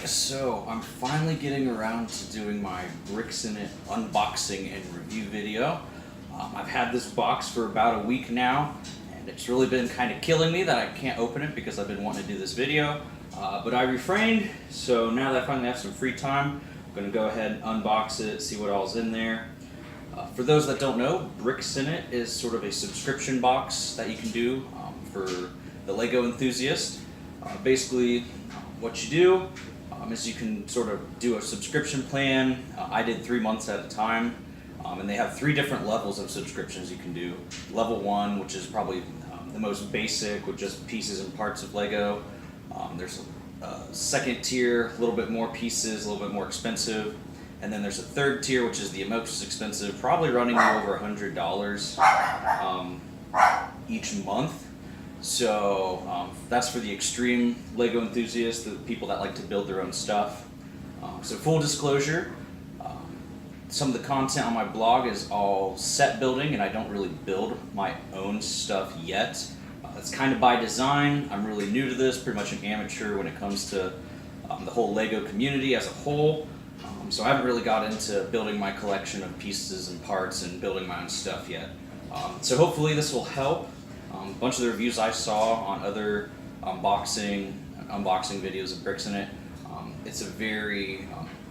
So I'm finally getting around to doing my Brixinit unboxing and review video. I've had this box for about a week now, and it's really been kind of killing me that I can't open it because I've been wanting to do this video. But I refrained, so now that I finally have some free time, I'm going to go ahead and unbox it, see what all's in there. For those that don't know, Brixinit is sort of a subscription box that you can do for the LEGO enthusiast. Basically, what you do is you can sort of do a subscription plan. I did 3 months at a time, and they have 3 different levels of subscriptions you can do. Level 1, which is probably the most basic with just pieces and parts of LEGO. There's a second tier, a little bit more pieces, a little bit more expensive. And then there's a third tier, which is the most expensive, probably running you over $100 each month. So that's for the extreme LEGO enthusiasts, the people that like to build their own stuff. So full disclosure, some of the content on my blog is all set building, and I don't really build my own stuff yet. That's kind of by design. I'm really new to this, pretty much an amateur when it comes to the whole LEGO community as a whole. So I haven't really got into building my collection of pieces and parts and building my own stuff yet. So hopefully this will help. A bunch of the reviews I saw on other unboxing videos of Brixinit, it's a very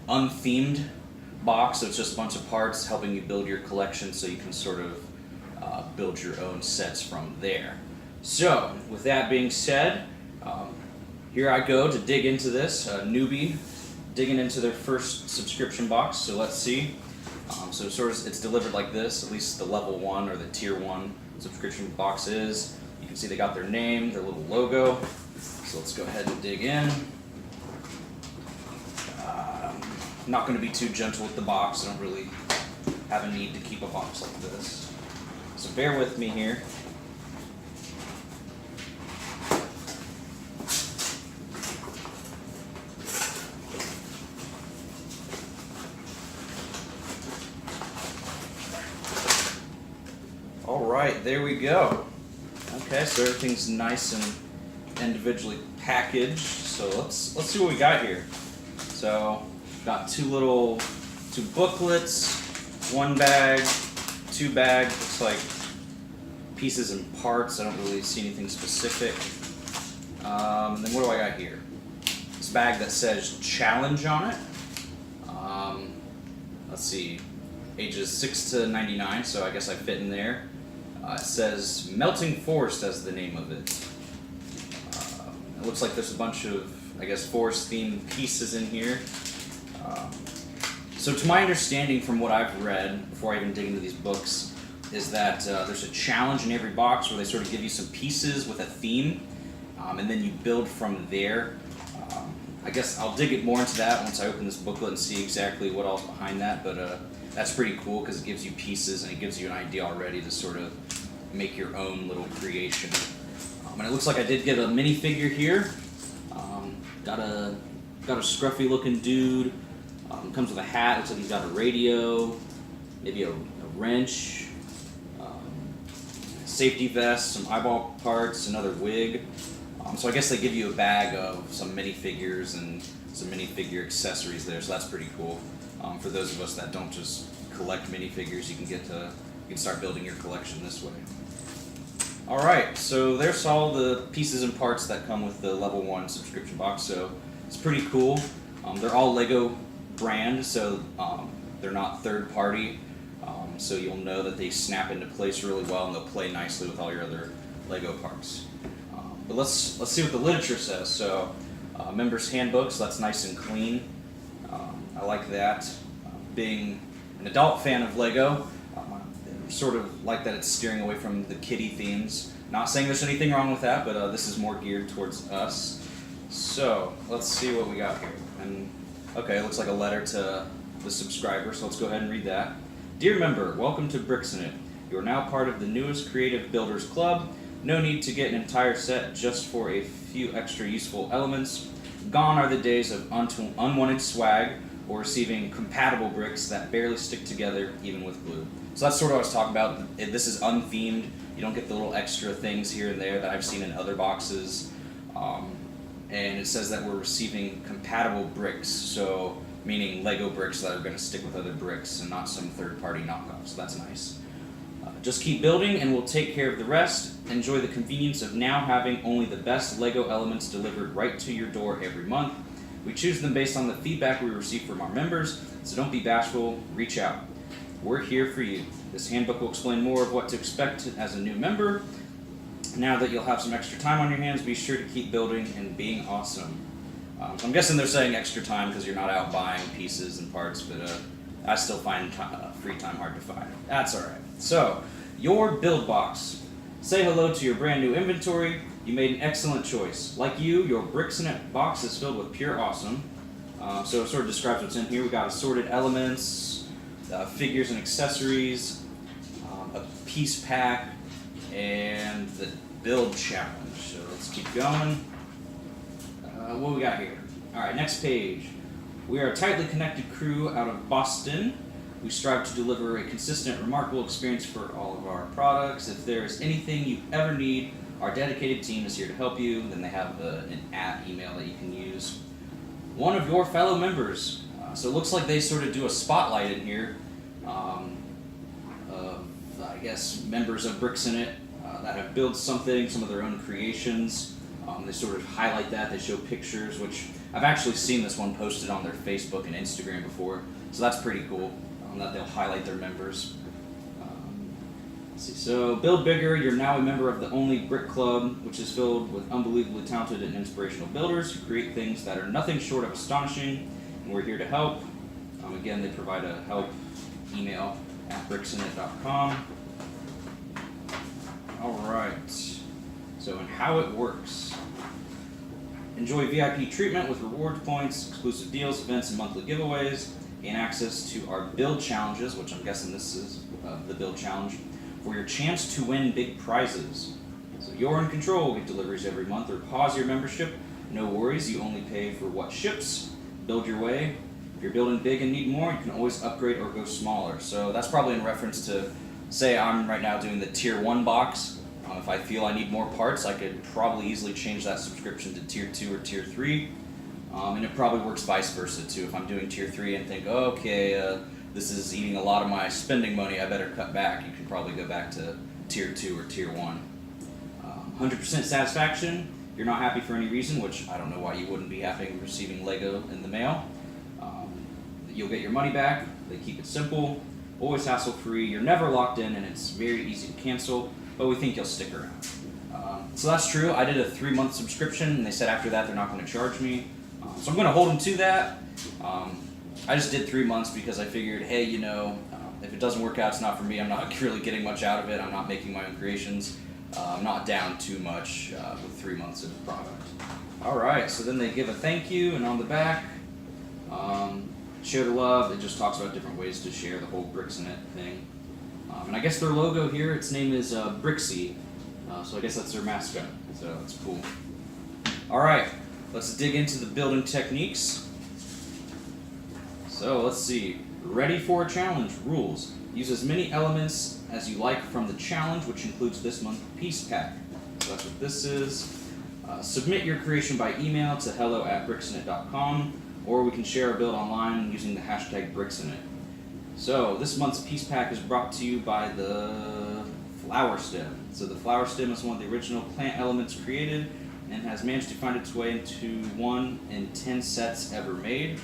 unthemed box, so it's just a bunch of parts helping you build your collection so you can sort of build your own sets from there. So with that being said, here I go to dig into this, newbie digging into their first subscription box. So let's see. So sort of it's delivered like this, at least the level 1 or the tier 1 subscription box is. You can see they got their name, their little logo. So let's go ahead and dig in. I'm not going to be too gentle with the box. I don't really have a need to keep a box like this. So bear with me here. Alright, there we go. Okay, so everything's nice and individually packaged. So let's see what we got here. So got two booklets, 1 bag, 2 bags, looks like pieces and parts. I don't really see anything specific. Then what do I got here? This bag that says challenge on it. Let's see, ages 6 to 99, so I guess I fit in there. It says Melting Forest as the name of it. It looks like there's a bunch of, I guess, forest-themed pieces in here. So to my understanding from what I've read, before I even dig into these books, is that there's a challenge in every box where they sort of give you some pieces with a theme, and then you build from there. I guess I'll dig it more into that once I open this booklet and see exactly what all's behind that, but that's pretty cool because it gives you pieces and it gives you an idea already to sort of make your own little creation. And it looks like I did get a minifigure here. Got a scruffy looking dude. Comes with a hat. Looks like he's got a radio, maybe a wrench, safety vest, some eyeball parts, another wig. So I guess they give you a bag of some minifigures and some minifigure accessories there. So that's pretty cool. For those of us that don't just collect minifigures, you can start building your collection this way. Alright, so there's all the pieces and parts that come with the level 1 subscription box, so it's pretty cool. They're all LEGO brand, so they're not third party, so you'll know that they snap into place really well and they'll play nicely with all your other LEGO parts. But let's see what the literature says. So members handbook, so that's nice and clean. I like that. Being an adult fan of LEGO, sort of like that it's steering away from the kiddie themes. Not saying there's anything wrong with that, but this is more geared towards us. So let's see what we got here. And okay, it looks like a letter to the subscriber, so let's go ahead and read that. Dear member, welcome to Brixinit. You are now part of the newest Creative Builders Club. No need to get an entire set just for a few extra useful elements. Gone are the days of unwanted swag or receiving compatible bricks that barely stick together even with glue. So that's sort of what I was talking about. This is unthemed. You don't get the little extra things here and there that I've seen in other boxes. and it says that we're receiving compatible bricks, so meaning Lego bricks that are going to stick with other bricks and not some third-party knockoffs. So that's nice. Just keep building and we'll take care of the rest. Enjoy the convenience of now having only the best Lego elements delivered right to your door every month. We choose them based on the feedback we receive from our members, so don't be bashful, reach out. We're here for you. This handbook will explain more of what to expect as a new member. Now that you'll have some extra time on your hands, be sure to keep building and being awesome. So I'm guessing they're saying extra time because you're not out buying pieces and parts, but I still find free time hard to find. That's alright. So, your build box. Say hello to your brand new inventory. You made an excellent choice. Like you, your Brixinit Box is filled with pure awesome. So it sort of describes what's in here. We got assorted elements, figures and accessories, a piece pack, and the build challenge. So let's keep going. What we got here? Alright, next page. We are a tightly connected crew out of Boston. We strive to deliver a consistent, remarkable experience for all of our products. If there is anything you ever need, our dedicated team is here to help you. Then they have an email that you can use. One of your fellow members. So it looks like they sort of do a spotlight in here of, I guess, members of Brixinit that have built something, some of their own creations. They sort of highlight that. They show pictures, which I've actually seen this one posted on their Facebook and Instagram before. So that's pretty cool. That they'll highlight their members. Let's see. So, build bigger. You're now a member of the only brick club, which is filled with unbelievably talented and inspirational builders who create things that are nothing short of astonishing. And we're here to help. Again, they provide a help email at brixinit.com. All right. So, and how it works. Enjoy VIP treatment with reward points, exclusive deals, events, and monthly giveaways. Gain access to our build challenges, which I'm guessing this is the build challenge, for your chance to win big prizes. So you're in control. Get deliveries every month or pause your membership. No worries, you only pay for what ships. Build your way. If you're building big and need more, you can always upgrade or go smaller. So that's probably in reference to, say I'm right now doing the tier 1 box. If I feel I need more parts, I could probably easily change that subscription to tier 2 or tier 3. And it probably works vice versa too. If I'm doing tier 3 and think, oh, okay, this is eating a lot of my spending money, I better cut back, you can probably go back to tier 2 or tier 1. 100% satisfaction. You're not happy for any reason, which I don't know why you wouldn't be happy receiving Lego in the mail. You'll get your money back. They keep it simple, always hassle-free. You're never locked in, and it's very easy to cancel, but we think you'll stick around. So that's true. I did a 3-month subscription, and they said after that they're not going to charge me. So I'm going to hold them to that. I just did 3 months because I figured, hey, if it doesn't work out, it's not for me. I'm not really getting much out of it. I'm not making my own creations. I'm not down too much with 3 months of the product. All right, so then they give a thank you, and on the back, share the love. It just talks about different ways to share the whole Brixinit thing. And I guess their logo here, its name is Brixie. So I guess that's their mascot. So that's cool. All right. Let's dig into the building techniques. So let's see. Ready for a challenge. Rules. Use as many elements as you like from the challenge, which includes this month's piece pack. So that's what this is. Submit your creation by email to hello@brixinit.com, or we can share a build online using the hashtag Brixinit. So this month's piece pack is brought to you by the flower stem. So the flower stem is one of the original plant elements created and has managed to find its way into 1 in 10 sets ever made.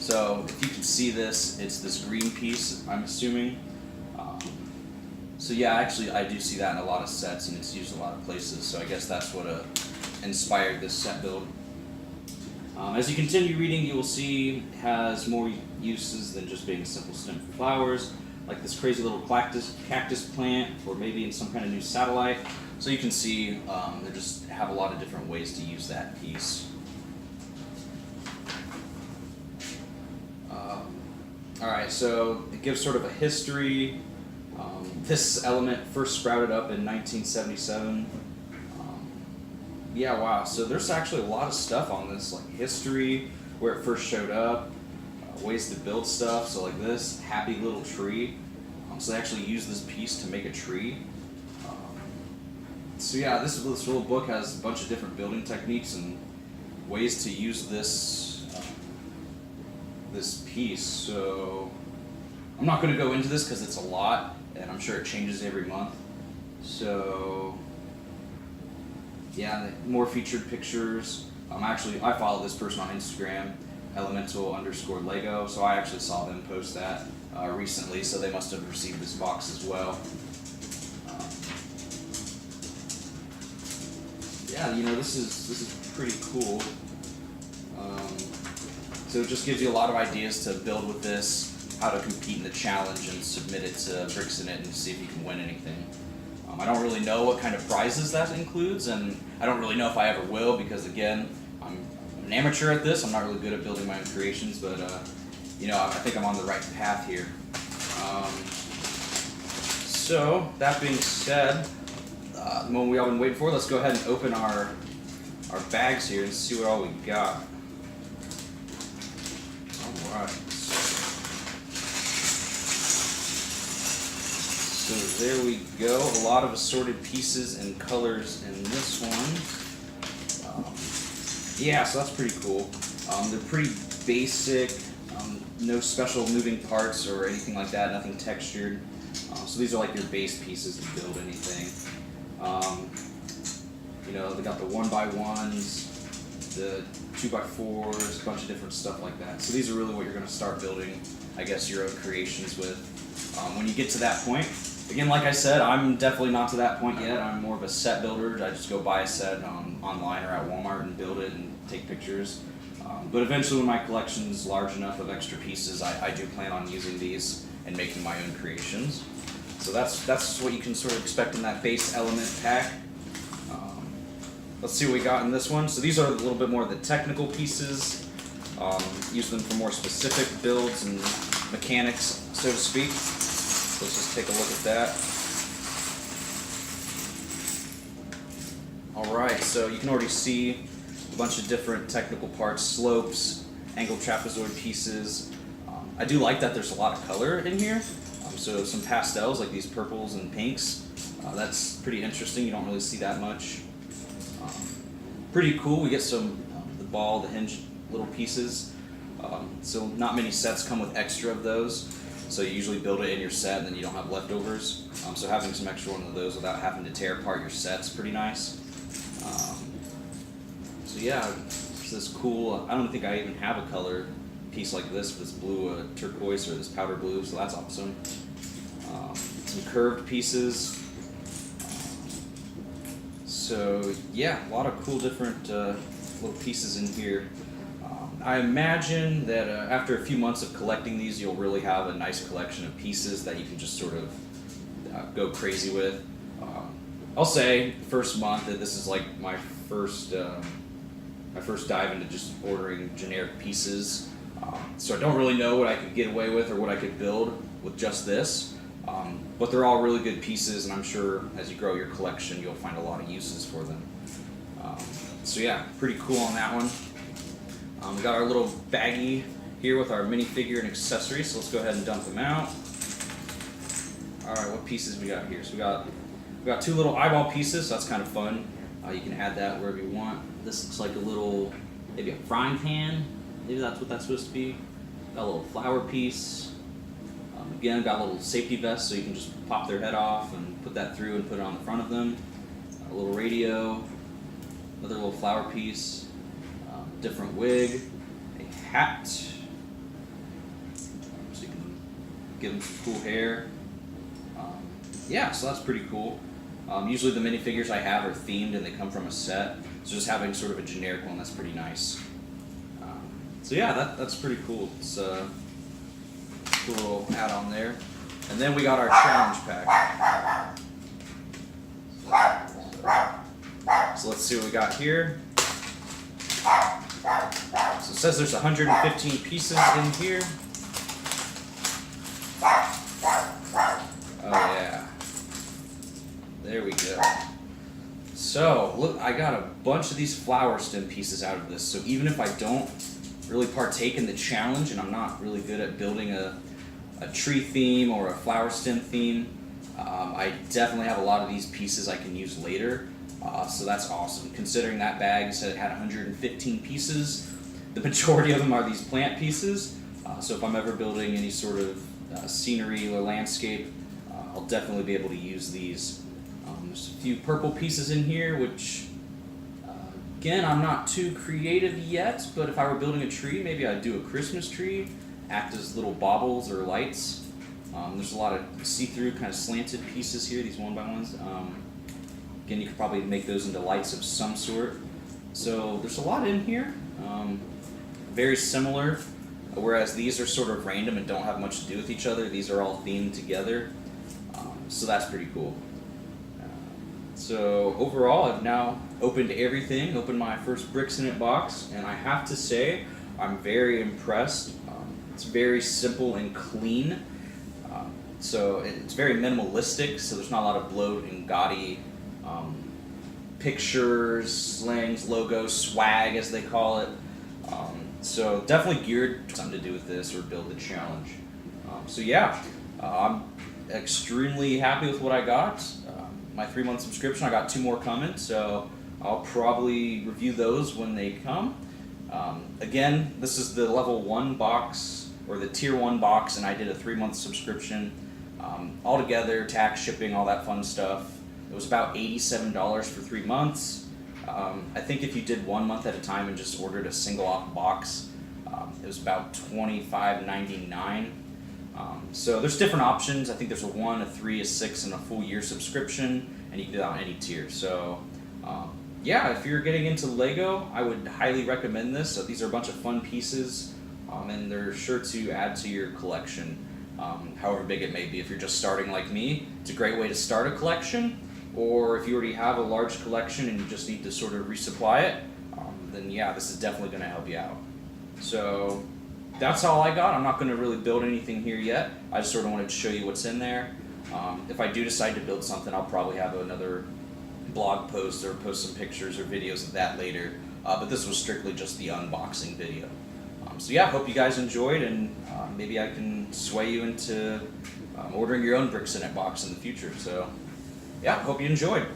So if you can see this, it's this green piece, I'm assuming. So yeah, actually I do see that in a lot of sets and it's used a lot of places, so I guess that's what inspired this set build. As you continue reading, you will see it has more uses than just being a simple stem for flowers, like this crazy little cactus plant, or maybe in some kind of new satellite. So you can see they just have a lot of different ways to use that piece. Alright, so it gives sort of a history. This element first sprouted up in 1977. Yeah, wow, so there's actually a lot of stuff on this, like history, where it first showed up, ways to build stuff, so like this happy little tree. So they actually use this piece to make a tree. So yeah, this little book has a bunch of different building techniques and ways to use this piece. So I'm not going to go into this because it's a lot, and I'm sure it changes every month. So yeah, more featured pictures. I follow this person on Instagram, elemental_Lego. So I actually saw them post that recently. So they must have received this box as well. Yeah, this is pretty cool. So it just gives you a lot of ideas to build with this, how to compete in the challenge and submit it to Brixinit and see if you can win anything. I don't really know what kind of prizes that includes, and I don't really know if I ever will because, again, I'm an amateur at this. I'm not really good at building my own creations, but I think I'm on the right path here. So that being said, the moment we all been waiting for, let's go ahead and open our bags here and see what all we got. Alright. So there we go. A lot of assorted pieces and colors in this one. Yeah, so that's pretty cool. They're pretty basic, no special moving parts or anything like that, nothing textured. So these are like your base pieces to build anything. They got the 1x1s, the 2x4s, a bunch of different stuff like that. So these are really what you're going to start building, I guess, your own creations with. When you get to that point, again, like I said, I'm definitely not to that point yet. I'm more of a set builder. I just go buy a set online or at Walmart and build it and take pictures. But eventually when my collection is large enough of extra pieces, I do plan on using these and making my own creations. So that's what you can sort of expect in that base element pack. Let's see what we got in this one. So these are a little bit more of the technical pieces. Use them for more specific builds and mechanics, so to speak. So let's just take a look at that. Alright, so you can already see a bunch of different technical parts, slopes, angled trapezoid pieces. I do like that there's a lot of color in here. So some pastels like these purples and pinks. That's pretty interesting. You don't really see that much. Pretty cool. We get some the ball, the hinge little pieces. So not many sets come with extra of those. So you usually build it in your set and then you don't have leftovers. So having some extra one of those without having to tear apart your set's pretty nice. So yeah, it's this cool, I don't think I even have a color piece like this, this blue turquoise or this powder blue, so that's awesome. Some curved pieces. So yeah, a lot of cool different little pieces in here. I imagine that after a few months of collecting these, you'll really have a nice collection of pieces that you can just sort of go crazy with. I'll say first month that this is like my first dive into just ordering generic pieces. So I don't really know what I could get away with or what I could build with just this. But they're all really good pieces, and I'm sure as you grow your collection, you'll find a lot of uses for them. So yeah, pretty cool on that one. We got our little baggie here with our minifigure and accessories, so let's go ahead and dump them out. Alright, what pieces we got here? So we got two little eyeball pieces, so that's kind of fun. You can add that wherever you want. This looks like a little, maybe a frying pan. Maybe that's what that's supposed to be. Got a little flower piece. Again, got a little safety vest so you can just pop their head off and put that through and put it on the front of them. A little radio, another little flower piece, different wig, a hat, so you can give them some cool hair. Yeah, so that's pretty cool. Usually the minifigures I have are themed and they come from a set, so just having sort of a generic one, that's pretty nice. So yeah, that's pretty cool. It's a cool little add-on there. And then we got our challenge pack. So let's see what we got here. So it says there's 115 pieces in here. Oh yeah. There we go. So, look, I got a bunch of these flower stem pieces out of this, so even if I don't really partake in the challenge and I'm not really good at building a tree theme or a flower stem theme, I definitely have a lot of these pieces I can use later, so that's awesome. Considering that bag said it had 115 pieces, the majority of them are these plant pieces. So if I'm ever building any sort of scenery or landscape, I'll definitely be able to use these. There's a few purple pieces in here, which again, I'm not too creative yet, but if I were building a tree, maybe I'd do a Christmas tree, act as little baubles or lights. There's a lot of see-through kind of slanted pieces here, these one-by-ones. Again, you could probably make those into lights of some sort. So there's a lot in here, very similar, whereas these are sort of random and don't have much to do with each other. These are all themed together, so that's pretty cool. So overall, I've now opened everything, opened my first Brixinit box, and I have to say, I'm very impressed. It's very simple and clean. So it's very minimalistic, so there's not a lot of bloat and gaudy pictures, slangs, logos, swag as they call it. So definitely geared something to do with this or build the challenge. So yeah, I'm extremely happy with what I got. My 3-month subscription, I got 2 more coming, so I'll probably review those when they come. Again, this is the level 1 box, or the tier 1 box, and I did a 3-month subscription. Altogether, tax, shipping, all that fun stuff. It was about $87 for 3 months. I think if you did 1 month at a time and just ordered a single off box, it was about $25.99. So there's different options. I think there's a 1, a 3, a 6, and a full year subscription, and you can do that on any tier. So yeah, if you're getting into Lego, I would highly recommend this. So these are a bunch of fun pieces, and they're sure to add to your collection, however big it may be. If you're just starting like me, it's a great way to start a collection. Or if you already have a large collection and you just need to sort of resupply it, then yeah, this is definitely going to help you out. So that's all I got. I'm not going to really build anything here yet. I just sort of wanted to show you what's in there. If I do decide to build something, I'll probably have another blog post or post some pictures or videos of that later. But this was strictly just the unboxing video. So yeah, hope you guys enjoyed, and maybe I can sway you into ordering your own Brixinit box in the future. So yeah, hope you enjoyed.